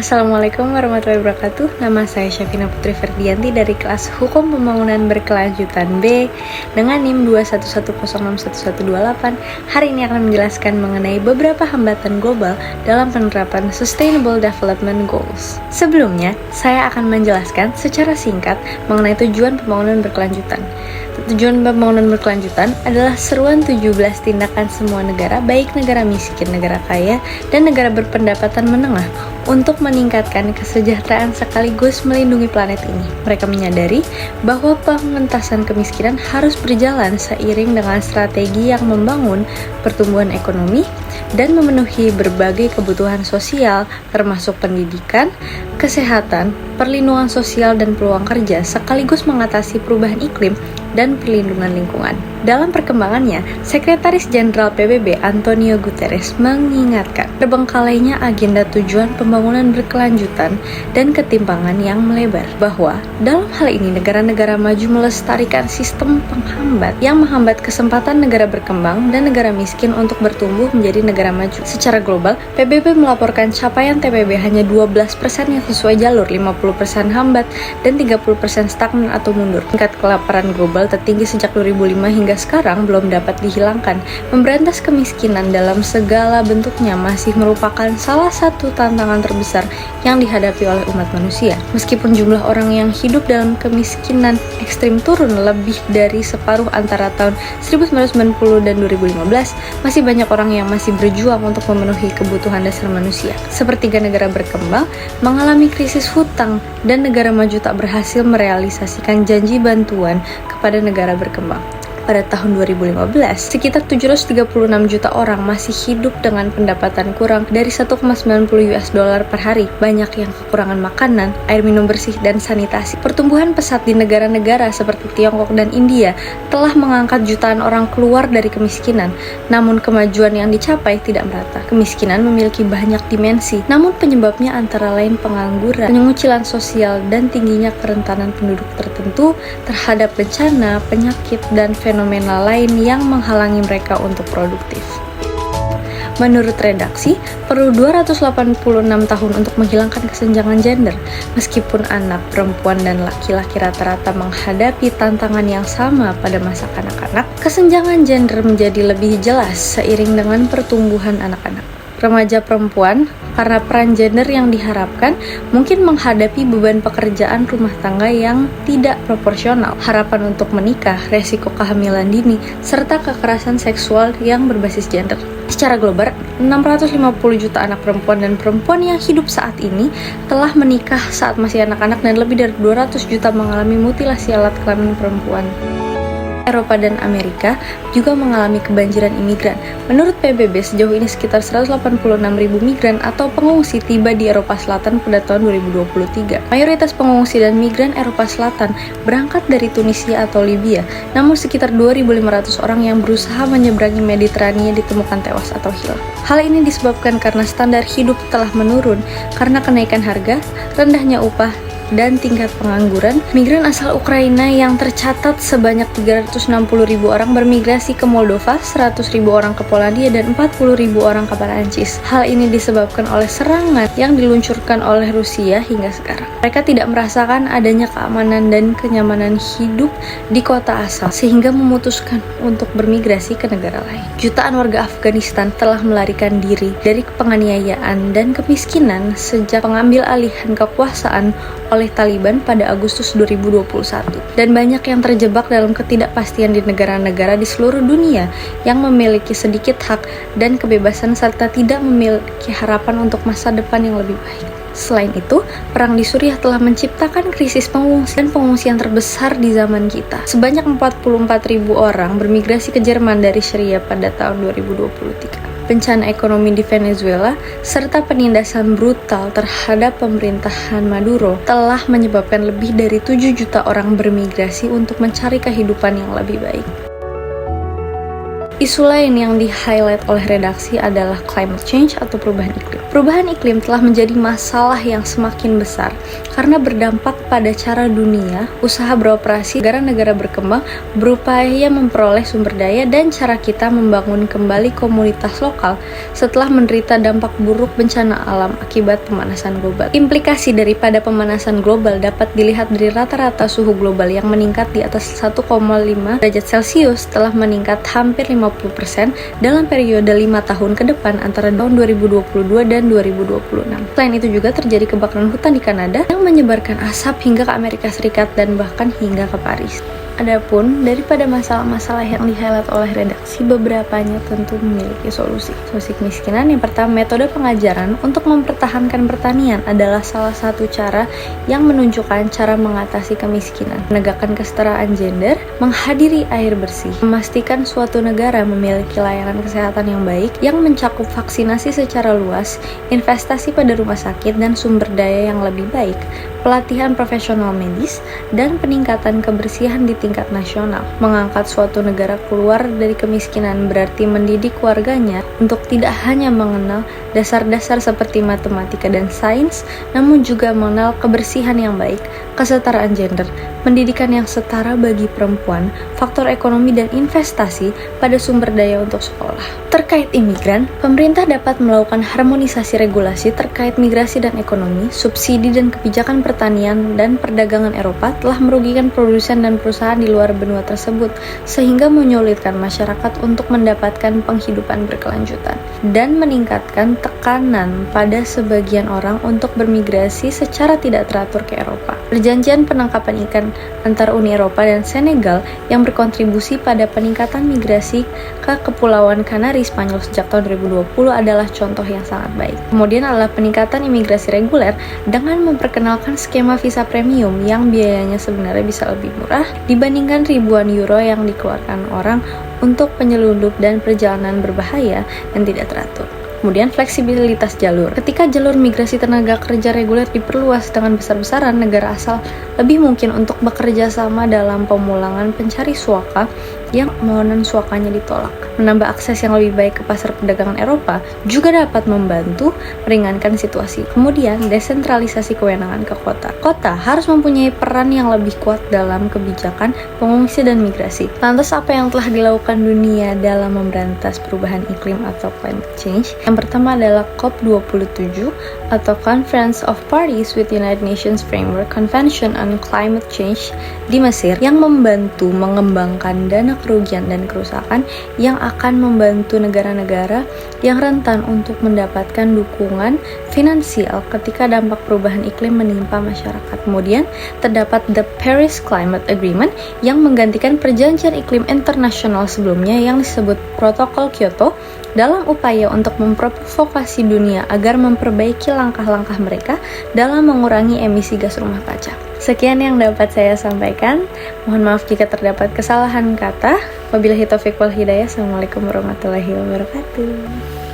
Assalamualaikum warahmatullahi wabarakatuh. Nama saya Syafina Putri Ferdianti dari kelas Hukum Pembangunan Berkelanjutan B dengan NIM 211061128. Hari ini akan menjelaskan mengenai beberapa hambatan global dalam penerapan Sustainable Development Goals. Sebelumnya, saya akan menjelaskan secara singkat mengenai tujuan pembangunan berkelanjutan. Tujuan pembangunan berkelanjutan adalah seruan 17 tindakan semua negara, baik negara miskin, negara kaya, dan negara berpendapatan menengah untuk meningkatkan kesejahteraan sekaligus melindungi planet ini. Mereka menyadari bahwa pengentasan kemiskinan harus berjalan seiring dengan strategi yang membangun pertumbuhan ekonomi dan memenuhi berbagai kebutuhan sosial termasuk pendidikan, kesehatan, perlindungan sosial dan peluang kerja sekaligus mengatasi perubahan iklim dan perlindungan lingkungan. Dalam perkembangannya, Sekretaris Jenderal PBB Antonio Guterres mengingatkan terbengkalainya agenda tujuan pembangunan berkelanjutan dan ketimpangan yang melebar, bahwa dalam hal ini negara-negara maju melestarikan sistem penghambat yang menghambat kesempatan negara berkembang dan negara miskin untuk bertumbuh menjadi negara maju. Secara global, PBB melaporkan capaian TPB hanya 12% yang sesuai jalur, 50% hambat, dan 30% stagnan atau mundur. Tingkat kelaparan global tertinggi sejak 2005 hingga sekarang belum dapat dihilangkan. Memberantas kemiskinan dalam segala bentuknya masih merupakan salah satu tantangan terbesar yang dihadapi oleh umat manusia. Meskipun jumlah orang yang hidup dalam kemiskinan ekstrim turun lebih dari separuh antara tahun 1990 dan 2015, masih banyak orang yang masih berjuang untuk memenuhi kebutuhan dasar manusia. Sepertiga negara berkembang mengalami krisis hutang dan negara maju tak berhasil merealisasikan janji bantuan kepada negara berkembang. Pada tahun 2015, sekitar 736 juta orang masih hidup dengan pendapatan kurang dari 1,90 US dollar per hari. Banyak yang kekurangan makanan, air minum bersih, dan sanitasi. Pertumbuhan pesat di negara-negara seperti Tiongkok dan India telah mengangkat jutaan orang keluar dari kemiskinan. Namun kemajuan yang dicapai tidak merata. Kemiskinan memiliki banyak dimensi, namun penyebabnya antara lain pengangguran, pengucilan sosial, dan tingginya kerentanan penduduk tertentu terhadap bencana, penyakit, dan fenomena lain yang menghalangi mereka untuk produktif. Menurut redaksi, perlu 286 tahun untuk menghilangkan kesenjangan gender. Meskipun anak, perempuan, dan laki-laki rata-rata menghadapi tantangan yang sama pada masa kanak-kanak, kesenjangan gender menjadi lebih jelas seiring dengan pertumbuhan anak-anak. Remaja perempuan, karena peran gender yang diharapkan, mungkin menghadapi beban pekerjaan rumah tangga yang tidak proporsional, harapan untuk menikah, resiko kehamilan dini, serta kekerasan seksual yang berbasis gender. Secara global, 650 juta anak perempuan dan perempuan yang hidup saat ini telah menikah saat masih anak-anak dan lebih dari 200 juta mengalami mutilasi alat kelamin perempuan. Eropa dan Amerika juga mengalami kebanjiran imigran. Menurut PBB, sejauh ini sekitar 186.000 migran atau pengungsi tiba di Eropa Selatan pada tahun 2023. Mayoritas pengungsi dan migran Eropa Selatan berangkat dari Tunisia atau Libya, namun sekitar 2.500 orang yang berusaha menyeberangi Mediterania ditemukan tewas atau hilang. Hal ini disebabkan karena standar hidup telah menurun karena kenaikan harga, rendahnya upah, dan tingkat pengangguran. Migran asal Ukraina yang tercatat sebanyak 360.000 orang bermigrasi ke Moldova, 100.000 orang ke Polandia, dan 40.000 orang ke Perancis. Hal ini disebabkan oleh serangan yang diluncurkan oleh Rusia hingga sekarang. Mereka tidak merasakan adanya keamanan dan kenyamanan hidup di kota asal, sehingga memutuskan untuk bermigrasi ke negara lain. Jutaan warga Afghanistan telah melarikan diri dari penganiayaan dan kemiskinan sejak pengambil alihan kekuasaan oleh Taliban pada Agustus 2021, dan banyak yang terjebak dalam ketidakpastian di negara-negara di seluruh dunia yang memiliki sedikit hak dan kebebasan serta tidak memiliki harapan untuk masa depan yang lebih baik. Selain itu, perang di Suriah telah menciptakan krisis pengungsi dan pengungsian terbesar di zaman kita. Sebanyak 44.000 orang bermigrasi ke Jerman dari Syria pada tahun 2023. Bencana ekonomi di Venezuela, serta penindasan brutal terhadap pemerintahan Maduro telah menyebabkan lebih dari 7 juta orang bermigrasi untuk mencari kehidupan yang lebih baik. Isu lain yang di-highlight oleh redaksi adalah climate change atau perubahan iklim. Perubahan iklim telah menjadi masalah yang semakin besar karena berdampak pada cara dunia, usaha beroperasi negara-negara berkembang berupaya memperoleh sumber daya dan cara kita membangun kembali komunitas lokal setelah menderita dampak buruk bencana alam akibat pemanasan global. Implikasi daripada pemanasan global dapat dilihat dari rata-rata suhu global yang meningkat di atas 1,5 derajat Celcius telah meningkat hampir 50% dalam periode 5 tahun ke depan antara tahun 2022 dan 2026. Selain itu juga terjadi kebakaran hutan di Kanada yang menyebarkan asap hingga ke Amerika Serikat dan bahkan hingga ke Paris. Adapun daripada masalah-masalah yang di-highlight oleh redaksi, beberapanya tentu memiliki solusi. Solusi kemiskinan yang pertama, metode pengajaran untuk mempertahankan pertanian adalah salah satu cara yang menunjukkan cara mengatasi kemiskinan. Menegakkan kesetaraan gender, menghadiri air bersih, memastikan suatu negara memiliki layanan kesehatan yang baik yang mencakup vaksinasi secara luas, investasi pada rumah sakit dan sumber daya yang lebih baik, pelatihan profesional medis, dan peningkatan kebersihan di tingkat nasional. Mengangkat suatu negara keluar dari kemiskinan berarti mendidik warganya untuk tidak hanya mengenal dasar-dasar seperti matematika dan sains, namun juga mengenal kebersihan yang baik, kesetaraan gender, pendidikan yang setara bagi perempuan, faktor ekonomi dan investasi pada sumber daya untuk sekolah. Terkait imigran, pemerintah dapat melakukan harmonisasi regulasi terkait migrasi dan ekonomi, subsidi dan kebijakan pertanian dan perdagangan Eropa telah merugikan produsen dan perusahaan di luar benua tersebut, sehingga menyulitkan masyarakat untuk mendapatkan penghidupan berkelanjutan dan meningkatkan tekanan pada sebagian orang untuk bermigrasi secara tidak teratur ke Eropa. Perjanjian penangkapan ikan antara Uni Eropa dan Senegal yang berkontribusi pada peningkatan migrasi ke Kepulauan Kanari Spanyol sejak tahun 2020 adalah contoh yang sangat baik. Kemudian adalah peningkatan imigrasi reguler dengan memperkenalkan skema visa premium yang biayanya sebenarnya bisa lebih murah dibandingkan ribuan euro yang dikeluarkan orang untuk penyelundup dan perjalanan berbahaya dan tidak teratur. Kemudian fleksibilitas jalur. Ketika jalur migrasi tenaga kerja reguler diperluas dengan besar-besaran, negara asal lebih mungkin untuk bekerja sama dalam pemulangan pencari suaka yang permohonan suakanya ditolak. Menambah akses yang lebih baik ke pasar perdagangan Eropa juga dapat membantu meringankan situasi. Kemudian, desentralisasi kewenangan ke kota. Kota harus mempunyai peran yang lebih kuat dalam kebijakan pengungsi dan migrasi. Lantas apa yang telah dilakukan dunia dalam memberantas perubahan iklim atau climate change? Yang pertama adalah COP27 atau Conference of Parties with United Nations Framework Convention on Climate Change di Mesir yang membantu mengembangkan dana kerugian dan kerusakan yang akan membantu negara-negara yang rentan untuk mendapatkan dukungan finansial ketika dampak perubahan iklim menimpa masyarakat. Kemudian terdapat The Paris Climate Agreement yang menggantikan perjanjian iklim internasional sebelumnya yang disebut Protokol Kyoto dalam upaya untuk memprovokasi dunia agar memperbaiki langkah-langkah mereka dalam mengurangi emisi gas rumah kaca. Sekian yang dapat saya sampaikan. Mohon maaf jika terdapat kesalahan kata. Wabillahi taufiq wal hidayah. Assalamualaikum warahmatullahi wabarakatuh.